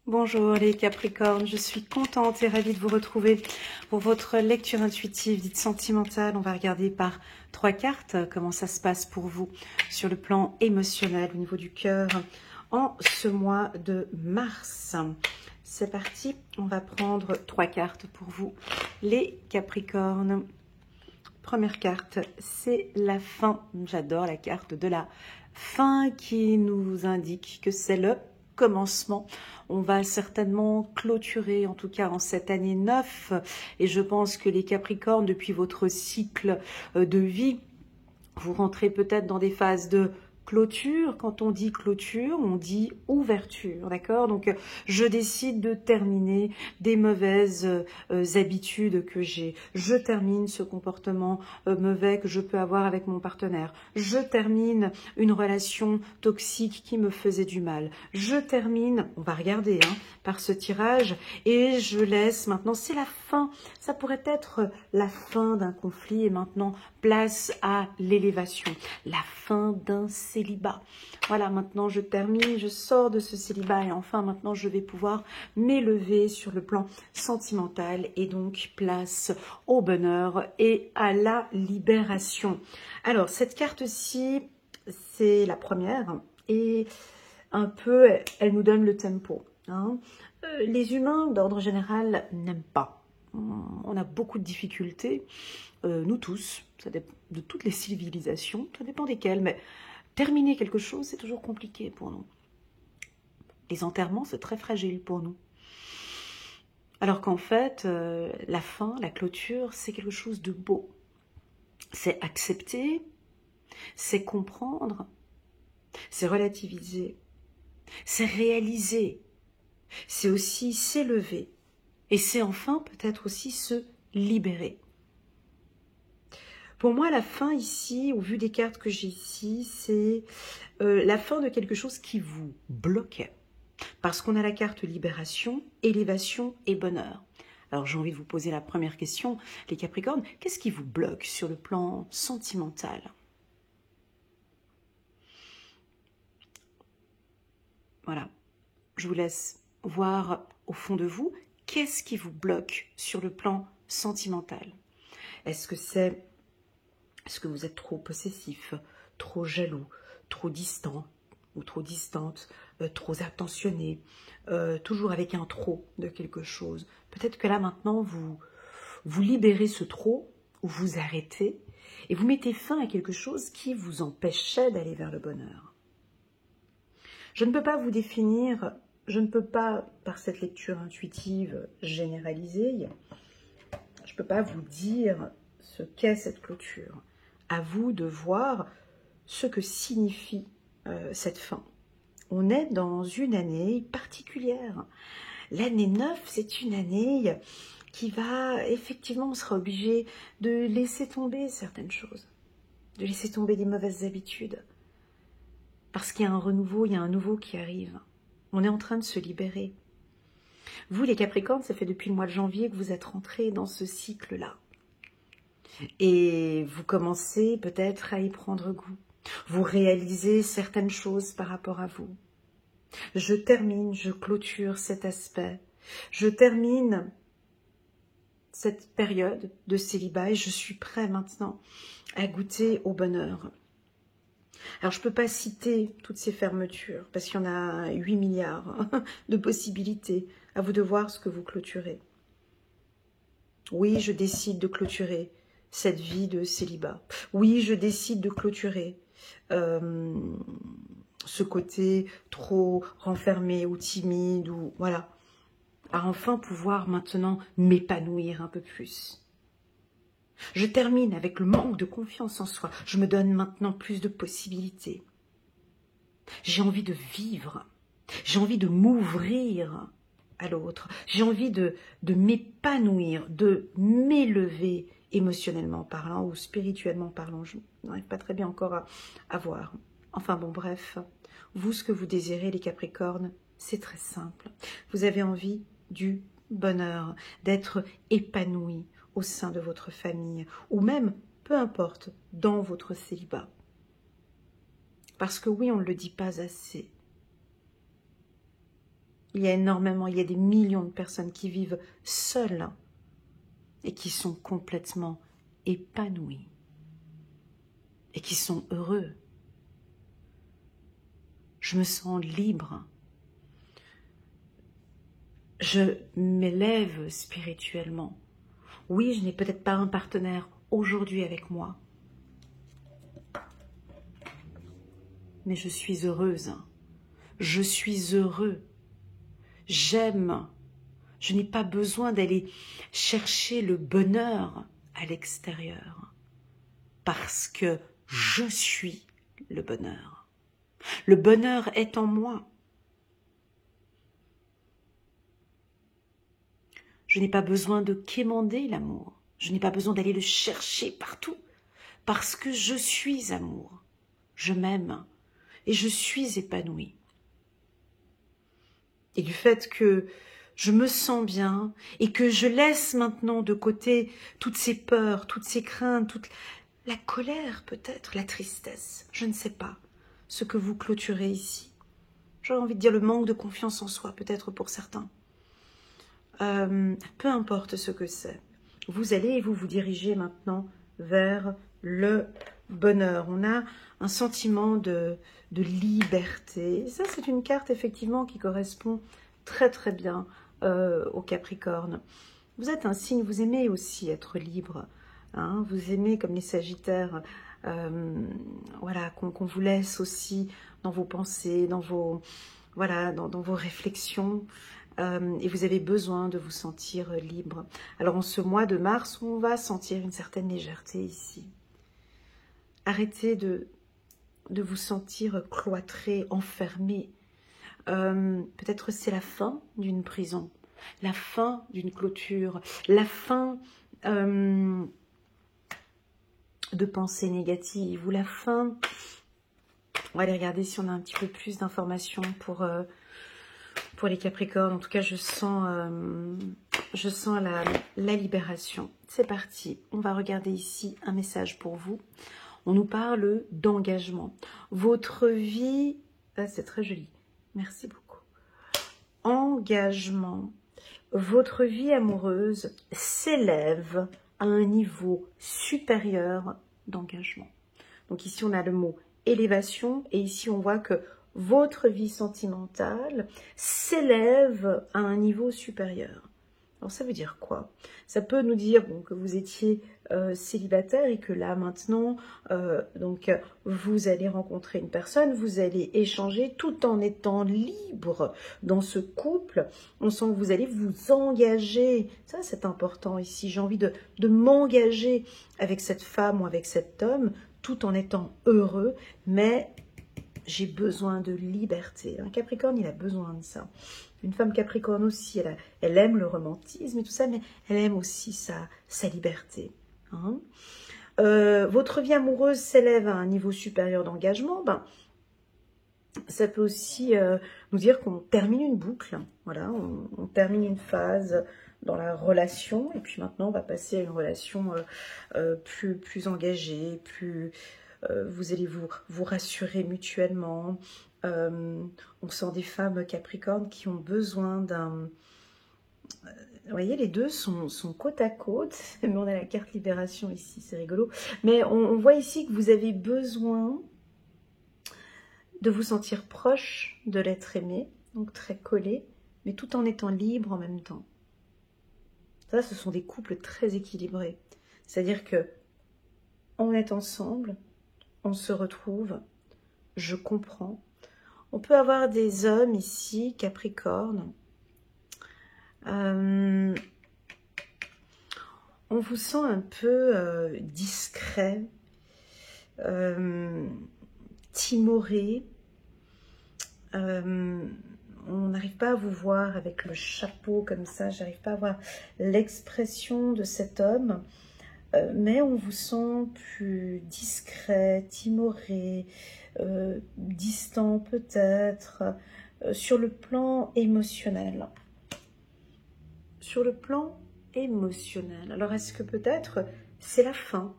Bonjour les Capricornes, je suis contente et ravie de vous retrouver pour votre lecture intuitive dite sentimentale. On va regarder par 3 cartes comment ça se passe pour vous sur le plan émotionnel au niveau du cœur en ce mois de mars. C'est parti, on va prendre 3 cartes pour vous les Capricornes. Première carte, c'est la fin. J'adore la carte de la fin qui nous indique que c'est le commencement. On va certainement clôturer, en tout cas en cette année 9. Et je pense que les Capricornes, depuis votre cycle de vie, vous rentrez peut-être dans des phases de clôture. Quand on dit clôture, on dit ouverture, d'accord? Donc, je décide de terminer des mauvaises habitudes que j'ai. Je termine ce comportement mauvais que je peux avoir avec mon partenaire. Je termine une relation toxique qui me faisait du mal. Je termine, on va regarder par ce tirage, et je laisse maintenant, c'est la fin. Ça pourrait être la fin d'un conflit et maintenant, place à l'élévation, la fin d'un célibat. Voilà, maintenant je termine, je sors de ce célibat et enfin maintenant je vais pouvoir m'élever sur le plan sentimental et donc place au bonheur et à la libération. Alors cette carte-ci, c'est la première et un peu, elle nous donne le tempo. Les humains d'ordre général n'aiment pas. On a beaucoup de difficultés, nous tous, ça dépend de toutes les civilisations, ça dépend desquelles, mais terminer quelque chose, c'est toujours compliqué pour nous. Les enterrements, c'est très fragile pour nous. Alors qu'en fait, la fin, la clôture, c'est quelque chose de beau. C'est accepter, c'est comprendre, c'est relativiser, c'est réaliser, c'est aussi s'élever. Et c'est enfin peut-être aussi se libérer. Pour moi, la fin ici, au vu des cartes que j'ai ici, c'est la fin de quelque chose qui vous bloquait. Parce qu'on a la carte libération, élévation et bonheur. Alors j'ai envie de vous poser la première question, les Capricornes, qu'est-ce qui vous bloque sur le plan sentimental? Voilà, je vous laisse voir au fond de vous, qu'est-ce qui vous bloque sur le plan sentimental? Est-ce que vous êtes trop possessif, trop jaloux, trop distant ou trop distante, trop attentionné, toujours avec un trop de quelque chose? Peut-être que là maintenant vous libérez ce trop ou vous arrêtez et vous mettez fin à quelque chose qui vous empêchait d'aller vers le bonheur. Je ne peux pas vous définir, je ne peux pas, par cette lecture intuitive généralisée, je ne peux pas vous dire ce qu'est cette clôture. À vous de voir ce que signifie cette fin. On est dans une année particulière. L'année 9, c'est une année qui va, effectivement, on sera obligé de laisser tomber certaines choses, de laisser tomber des mauvaises habitudes. Parce qu'il y a un renouveau, il y a un nouveau qui arrive. On est en train de se libérer. Vous, les Capricornes, ça fait depuis le mois de janvier que vous êtes rentrés dans ce cycle-là. Et vous commencez peut-être à y prendre goût. Vous réalisez certaines choses par rapport à vous. Je termine, je clôture cet aspect. Je termine cette période de célibat et je suis prêt maintenant à goûter au bonheur. Alors, je ne peux pas citer toutes ces fermetures, parce qu'il y en a 8 milliards de possibilités. À vous de voir ce que vous clôturez. Oui, je décide de clôturer cette vie de célibat. Oui, je décide de clôturer ce côté trop renfermé ou timide, ou voilà, à enfin pouvoir maintenant m'épanouir un peu plus. Je termine avec le manque de confiance en soi. Je me donne maintenant plus de possibilités. J'ai envie de vivre. J'ai envie de m'ouvrir à l'autre. J'ai envie de m'épanouir, de m'élever émotionnellement parlant ou spirituellement parlant. Je n'arrive pas très bien encore à voir. Enfin bon, bref. Vous, ce que vous désirez, les Capricornes, c'est très simple. Vous avez envie du bonheur, d'être épanoui au sein de votre famille, ou même, peu importe, dans votre célibat. Parce que oui, on ne le dit pas assez. Il y a énormément, il y a des millions de personnes qui vivent seules et qui sont complètement épanouies et qui sont heureux. Je me sens libre. Je m'élève spirituellement. Oui, je n'ai peut-être pas un partenaire aujourd'hui avec moi, mais je suis heureuse. Je suis heureux. J'aime. Je n'ai pas besoin d'aller chercher le bonheur à l'extérieur parce que je suis le bonheur. Le bonheur est en moi. Je n'ai pas besoin de quémander l'amour. Je n'ai pas besoin d'aller le chercher partout parce que je suis amour. Je m'aime et je suis épanouie. Et du fait que je me sens bien et que je laisse maintenant de côté toutes ces peurs, toutes ces craintes, toute la colère peut-être, la tristesse, je ne sais pas ce que vous clôturez ici. J'aurais envie de dire le manque de confiance en soi peut-être pour certains. Peu importe ce que c'est. Vous allez vous diriger maintenant vers le bonheur. On a un sentiment de liberté. Ça, c'est une carte effectivement qui correspond très très bien au Capricorne. Vous êtes un signe, vous aimez aussi être libre. Hein, vous aimez comme les Sagittaires, voilà, qu'on vous laisse aussi dans vos pensées, dans vos, voilà, dans vos réflexions. Et vous avez besoin de vous sentir libre. Alors en ce mois de mars, on va sentir une certaine légèreté ici. Arrêtez de vous sentir cloîtré, enfermé. Peut-être c'est la fin d'une prison, la fin d'une clôture, la fin de pensées négatives ou la fin... On va aller regarder si on a un petit peu plus d'informations pour les Capricornes. En tout cas, je sens la libération. C'est parti. On va regarder ici un message pour vous. On nous parle d'engagement. Votre vie... Ah, c'est très joli. Merci beaucoup. Engagement. Votre vie amoureuse s'élève à un niveau supérieur d'engagement. Donc ici, on a le mot élévation. Et ici, on voit que votre vie sentimentale s'élève à un niveau supérieur. Alors ça veut dire quoi? Ça peut nous dire bon, que vous étiez célibataire et que là maintenant, donc vous allez rencontrer une personne, vous allez échanger tout en étant libre dans ce couple. On sent que vous allez vous engager. Ça c'est important ici. J'ai envie de m'engager avec cette femme ou avec cet homme tout en étant heureux, mais j'ai besoin de liberté. Un Capricorne, il a besoin de ça. Une femme Capricorne aussi, elle aime le romantisme et tout ça, mais elle aime aussi sa liberté. Hein. Votre vie amoureuse s'élève à un niveau supérieur d'engagement, ben, ça peut aussi nous dire qu'on termine une boucle. Voilà, on termine une phase dans la relation, et puis maintenant on va passer à une relation plus engagée, plus... vous allez vous rassurer mutuellement. On sent des femmes Capricornes qui ont besoin d'un... Vous voyez, les deux sont côte à côte. Mais on a la carte libération ici, c'est rigolo. Mais on voit ici que vous avez besoin de vous sentir proche de l'être aimé, donc très collé, mais tout en étant libre en même temps. Ça, ce sont des couples très équilibrés. C'est-à-dire que on est ensemble, on se retrouve, je comprends. On peut avoir des hommes ici, Capricorne. On vous sent un peu discret, timoré. On n'arrive pas à vous voir avec le chapeau comme ça. J'arrive pas à voir l'expression de cet homme. Mais on vous sent plus discret, timoré, distant peut-être, sur le plan émotionnel. Sur le plan émotionnel. Alors est-ce que peut-être c'est la fin?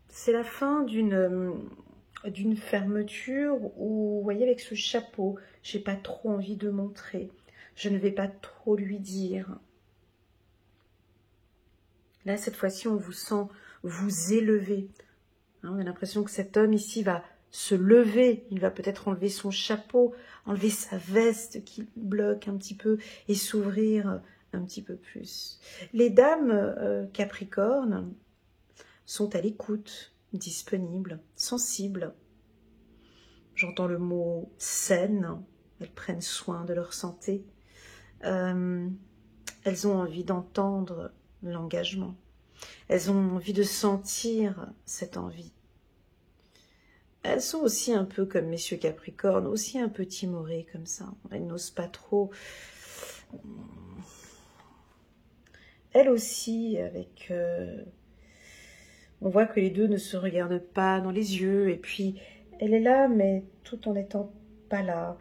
C'est la fin d'une fermeture où, vous voyez, avec ce chapeau, j'ai pas trop envie de montrer. Je ne vais pas trop lui dire. Là, cette fois-ci, on vous sent vous élever. Hein, on a l'impression que cet homme ici va se lever. Il va peut-être enlever son chapeau, enlever sa veste qui bloque un petit peu et s'ouvrir un petit peu plus. Les dames Capricorne sont à l'écoute, disponibles, sensibles. J'entends le mot saine. Elles prennent soin de leur santé. Elles ont envie d'entendre l'engagement. Elles ont envie de sentir cette envie. Elles sont aussi un peu comme messieurs Capricorne, aussi un peu timorées comme ça. Elles n'osent pas trop. Elles aussi, avec... on voit que les deux ne se regardent pas dans les yeux. Et puis, elle est là, mais tout en n'étant pas là.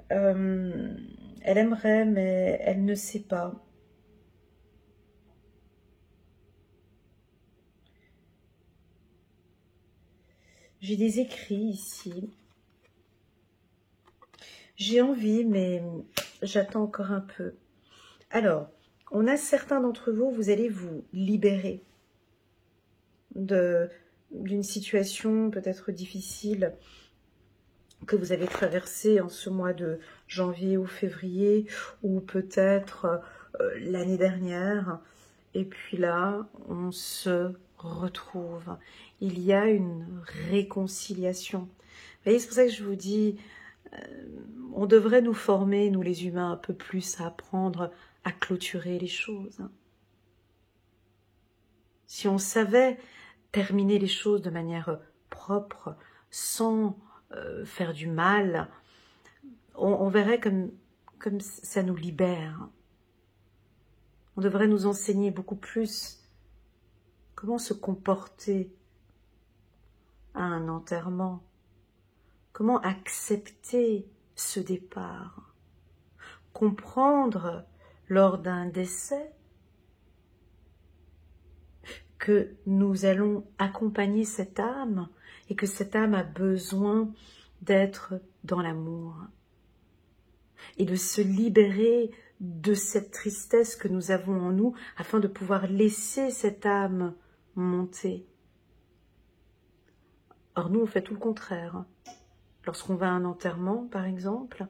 Elle aimerait, mais elle ne sait pas. J'ai des écrits ici. J'ai envie, mais j'attends encore un peu. Alors, on a certains d'entre vous, vous allez vous libérer d'une situation peut-être difficile que vous avez traversée en ce mois de janvier ou février, ou peut-être l'année dernière. Et puis là, on se retrouve. Il y a une réconciliation. Vous voyez, c'est pour ça que je vous dis, on devrait nous former, nous les humains, un peu plus à apprendre à clôturer les choses. Si on savait terminer les choses de manière propre, sans faire du mal, on verrait comme ça nous libère. On devrait nous enseigner beaucoup plus comment se comporter à un enterrement, comment accepter ce départ, comprendre lors d'un décès que nous allons accompagner cette âme et que cette âme a besoin d'être dans l'amour et de se libérer de cette tristesse que nous avons en nous afin de pouvoir laisser cette âme monter. Or nous on fait tout le contraire. Lorsqu'on va à un enterrement par exemple,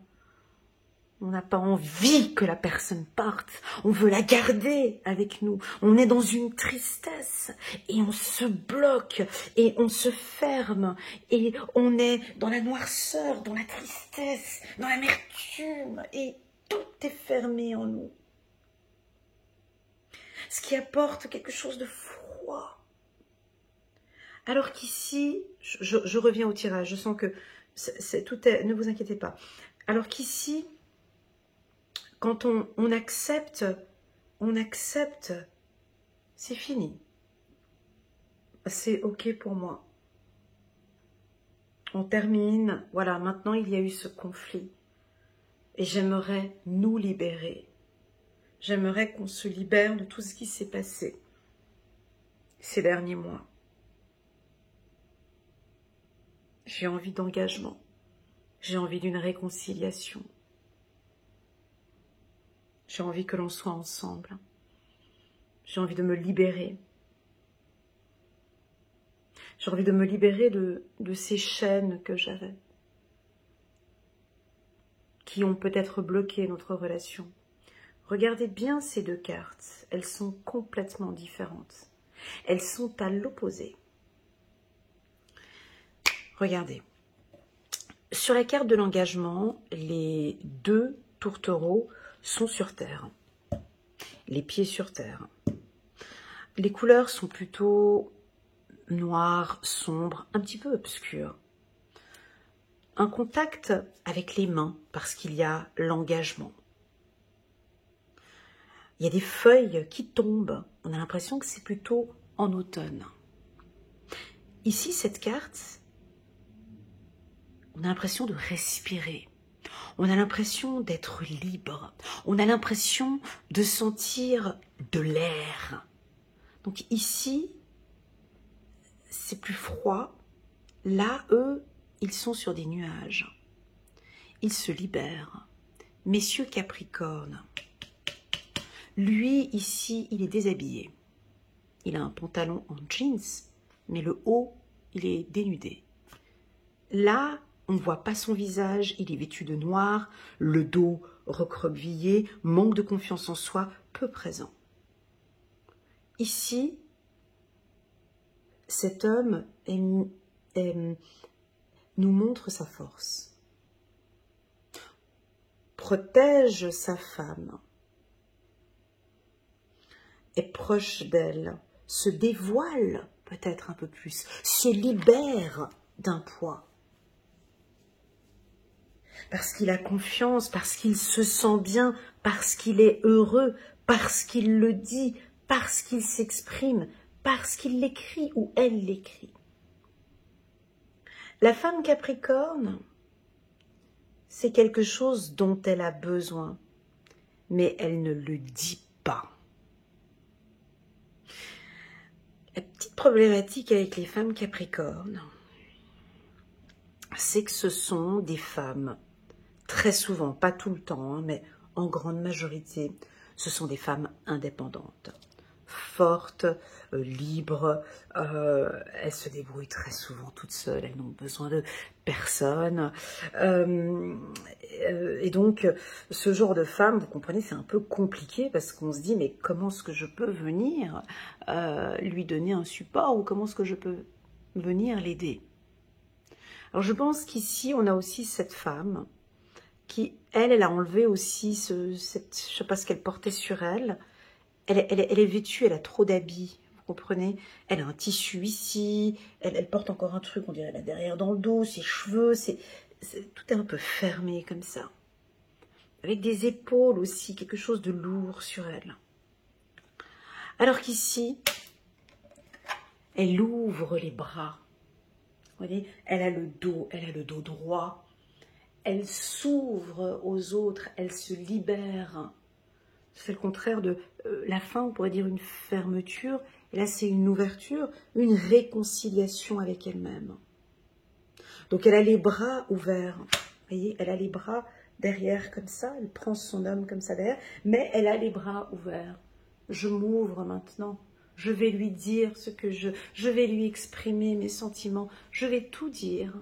on n'a pas envie que la personne parte, on veut la garder avec nous. On est dans une tristesse et on se bloque et on se ferme et on est dans la noirceur, dans la tristesse, dans l'amertume et tout est fermé en nous. Ce qui apporte quelque chose de froid. Alors qu'ici, je reviens au tirage, je sens que tout est, ne vous inquiétez pas. Alors qu'ici, quand on accepte, c'est fini. C'est ok pour moi. On termine, voilà, maintenant il y a eu ce conflit. Et j'aimerais nous libérer. J'aimerais qu'on se libère de tout ce qui s'est passé ces derniers mois. J'ai envie d'engagement. J'ai envie d'une réconciliation. J'ai envie que l'on soit ensemble. J'ai envie de me libérer. J'ai envie de me libérer de ces chaînes que j'avais, qui ont peut-être bloqué notre relation. Regardez bien ces deux cartes. Elles sont complètement différentes. Elles sont à l'opposé. Regardez. Sur la carte de l'engagement, les deux tourtereaux sont sur terre. Les pieds sur terre. Les couleurs sont plutôt noires, sombres, un petit peu obscures. Un contact avec les mains parce qu'il y a l'engagement. Il y a des feuilles qui tombent. On a l'impression que c'est plutôt en automne. Ici, cette carte, on a l'impression de respirer. On a l'impression d'être libre. On a l'impression de sentir de l'air. Donc ici, c'est plus froid. Là, eux, ils sont sur des nuages. Ils se libèrent. Messieurs Capricorne, lui, ici, il est déshabillé. Il a un pantalon en jeans, mais le haut, il est dénudé. Là, on ne voit pas son visage, il est vêtu de noir, le dos recroquevillé, manque de confiance en soi, peu présent. Ici, cet homme nous montre sa force, protège sa femme, est proche d'elle, se dévoile peut-être un peu plus, se libère d'un poids. Parce qu'il a confiance, parce qu'il se sent bien, parce qu'il est heureux, parce qu'il le dit, parce qu'il s'exprime, parce qu'il l'écrit ou elle l'écrit. La femme Capricorne, c'est quelque chose dont elle a besoin, mais elle ne le dit pas. La petite problématique avec les femmes Capricornes, c'est que ce sont des femmes, très souvent, pas tout le temps, hein, mais en grande majorité, ce sont des femmes indépendantes, fortes, libres, elles se débrouillent très souvent toutes seules, elles n'ont besoin de personne. Et donc, ce genre de femme, vous comprenez, c'est un peu compliqué parce qu'on se dit, mais comment est-ce que je peux venir lui donner un support ou comment est-ce que je peux venir l'aider? Alors, je pense qu'ici, on a aussi cette femme qui, elle a enlevé aussi je sais pas ce qu'elle portait sur elle. Elle est vêtue, elle a trop d'habits, vous comprenez? Elle a un tissu ici, elle porte encore un truc, on dirait là derrière dans le dos, ses cheveux, tout est un peu fermé comme ça. Avec des épaules aussi, quelque chose de lourd sur elle. Alors qu'ici, elle ouvre les bras. Vous voyez, elle a le dos droit. Elle s'ouvre aux autres, elle se libère. C'est le contraire de la fin, on pourrait dire une fermeture. Et là, c'est une ouverture, une réconciliation avec elle-même. Donc, elle a les bras ouverts. Vous voyez, elle a les bras derrière comme ça. Elle prend son homme comme ça derrière. Mais elle a les bras ouverts. Je m'ouvre maintenant. Je vais lui dire ce que je vais lui exprimer mes sentiments. Je vais tout dire.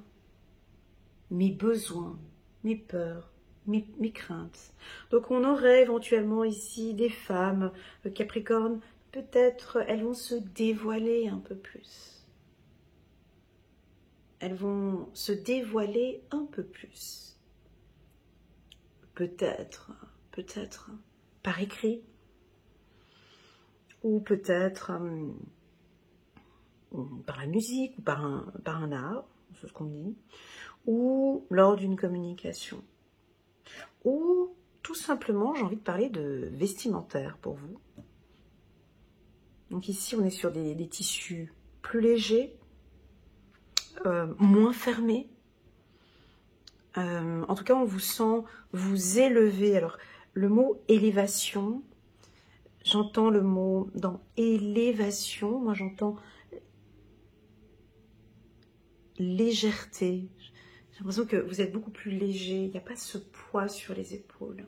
Mes besoins, mes peurs, mes craintes. Donc on aurait éventuellement ici des femmes Capricorne, peut-être elles vont se dévoiler un peu plus. Elles vont se dévoiler un peu plus. Peut-être par écrit, ou peut-être par la musique, ou par un art, c'est ce qu'on dit, ou lors d'une communication. Ou tout simplement, j'ai envie de parler de vestimentaire pour vous. Donc ici, on est sur des tissus plus légers, moins fermés. En tout cas, on vous sent vous élever. Alors, le mot élévation, j'entends le mot dans élévation. Moi, j'entends légèreté. J'ai l'impression que vous êtes beaucoup plus léger. Il n'y a pas ce poids sur les épaules.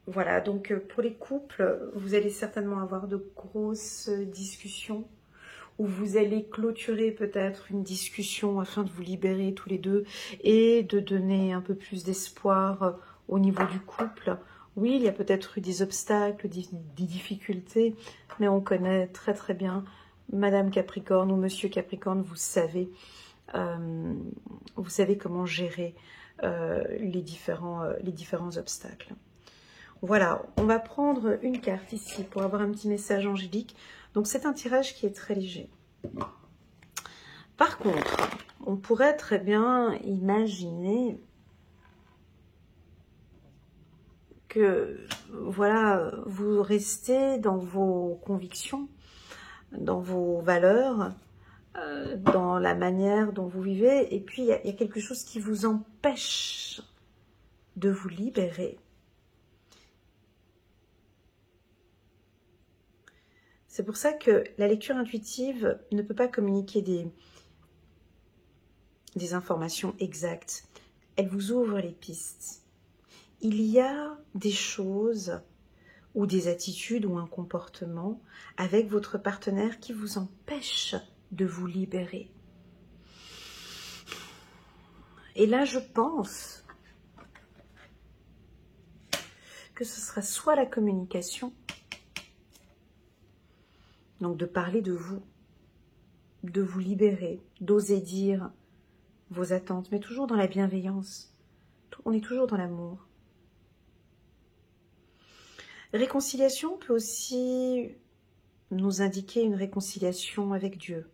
Voilà, donc pour les couples, vous allez certainement avoir de grosses discussions où vous allez clôturer peut-être une discussion afin de vous libérer tous les deux et de donner un peu plus d'espoir au niveau du couple. Oui, il y a peut-être eu des obstacles, des difficultés, mais on connaît très très bien Madame Capricorne ou Monsieur Capricorne, vous savez comment gérer les différents obstacles. Voilà, on va prendre une carte ici pour avoir un petit message angélique. Donc c'est un tirage qui est très léger. Par contre, on pourrait très bien imaginer que voilà, vous restez dans vos convictions, dans vos valeurs, dans la manière dont vous vivez, et puis il y a quelque chose qui vous empêche de vous libérer. C'est pour ça que la lecture intuitive ne peut pas communiquer des informations exactes. Elle vous ouvre les pistes. il y a des choses ou des attitudes ou un comportement avec votre partenaire qui vous empêche de vous libérer. Et là, je pense que ce sera soit la communication, donc de parler de vous libérer, d'oser dire vos attentes, mais toujours dans la bienveillance. On est toujours dans l'amour. Réconciliation peut aussi nous indiquer une réconciliation avec Dieu.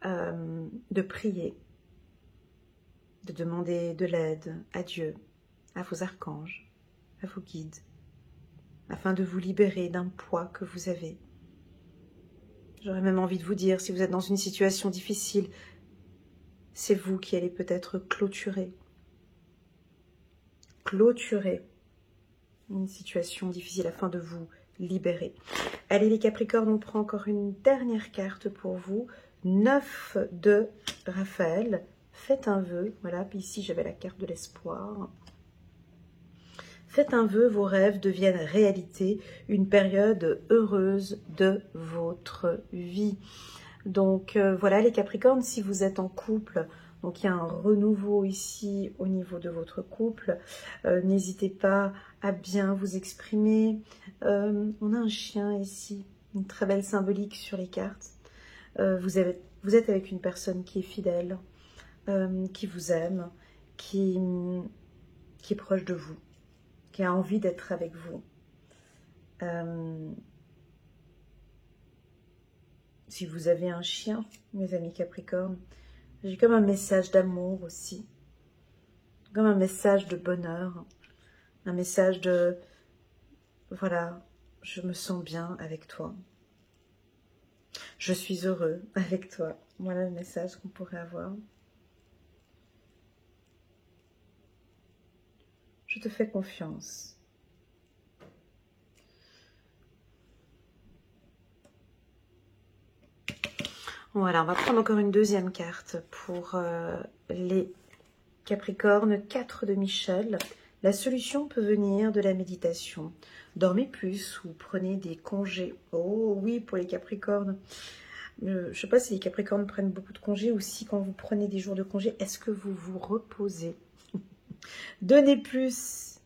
De prier, de demander de l'aide à Dieu, à vos archanges, à vos guides, afin de vous libérer d'un poids que vous avez. J'aurais même envie de vous dire, si vous êtes dans une situation difficile, c'est vous qui allez peut-être clôturer une situation difficile afin de vous libérer. Allez les Capricornes, on prend encore une dernière carte pour vous. 9 de Raphaël. Faites un vœu. Voilà, puis ici j'avais la carte de l'espoir. Faites un vœu, vos rêves deviennent réalité, une période heureuse de votre vie. Donc voilà les Capricornes, si vous êtes en couple, donc il y a un renouveau ici au niveau de votre couple, n'hésitez pas à bien vous exprimer. On a un chien ici, une très belle symbolique sur les cartes. Vous êtes avec une personne qui est fidèle, qui vous aime, qui est proche de vous, qui a envie d'être avec vous. Si vous avez un chien, mes amis Capricornes, j'ai comme un message d'amour aussi, comme un message de bonheur, un message de, voilà, je me sens bien avec toi. Je suis heureux avec toi. Voilà le message qu'on pourrait avoir. Je te fais confiance. Voilà, on va prendre encore une deuxième carte pour les Capricornes. 4 de Michel. La solution peut venir de la méditation. Dormez plus ou prenez des congés. Oh oui, pour les Capricornes. Je ne sais pas si les Capricornes prennent beaucoup de congés ou si quand vous prenez des jours de congés, est-ce que vous vous reposez? Dormez plus,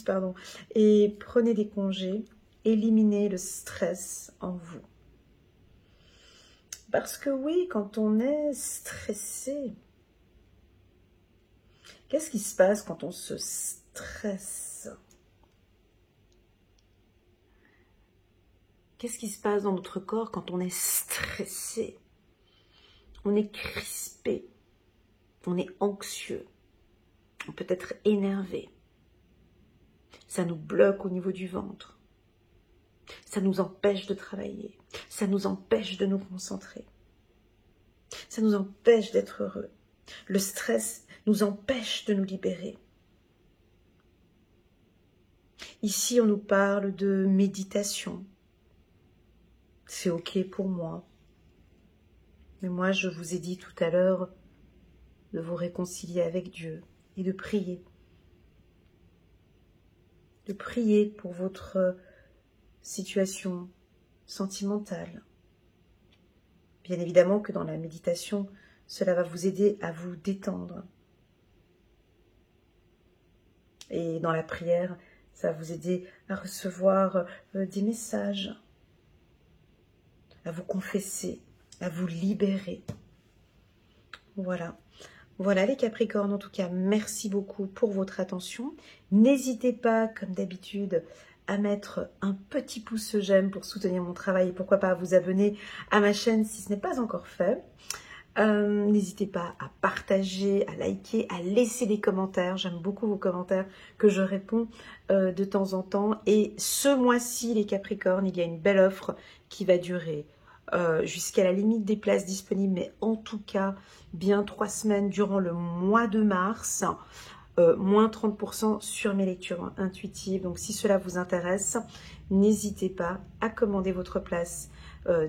pardon, et prenez des congés. Éliminez le stress en vous. Parce que oui, quand on est stressé, qu'est-ce qui se passe quand on se stresse? Qu'est-ce qui se passe dans notre corps quand on est stressé? On est crispé, on est anxieux, on peut être énervé. Ça nous bloque au niveau du ventre. Ça nous empêche de travailler. Ça nous empêche de nous concentrer. Ça nous empêche d'être heureux. Le stress nous empêche de nous libérer. Ici, on nous parle de méditation. C'est ok pour moi. Mais moi, je vous ai dit tout à l'heure de vous réconcilier avec Dieu et de prier. De prier pour votre situation sentimentale. Bien évidemment que dans la méditation, cela va vous aider à vous détendre. Et dans la prière, ça va vous aider à recevoir des messages, à vous confesser, à vous libérer. Voilà. Voilà les Capricornes, en tout cas, merci beaucoup pour votre attention. N'hésitez pas, comme d'habitude, à mettre un petit pouce j'aime pour soutenir mon travail et pourquoi pas à vous abonner à ma chaîne si ce n'est pas encore fait. N'hésitez pas à partager, à liker, à laisser des commentaires. J'aime beaucoup vos commentaires que je réponds de temps en temps. Et ce mois-ci, les Capricornes, il y a une belle offre qui va durer jusqu'à la limite des places disponibles, mais en tout cas, bien 3 semaines durant le mois de mars. Moins 30% sur mes lectures intuitives. Donc si cela vous intéresse, n'hésitez pas à commander votre place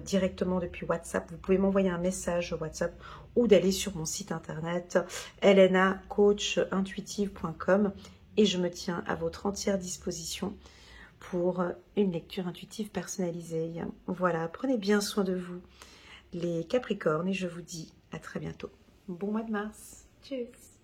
directement depuis WhatsApp. Vous pouvez m'envoyer un message WhatsApp ou d'aller sur mon site internet elenacoachintuitive.com et je me tiens à votre entière disposition pour une lecture intuitive personnalisée. Voilà, prenez bien soin de vous les Capricornes et je vous dis à très bientôt. Bon mois de mars. Tchuss.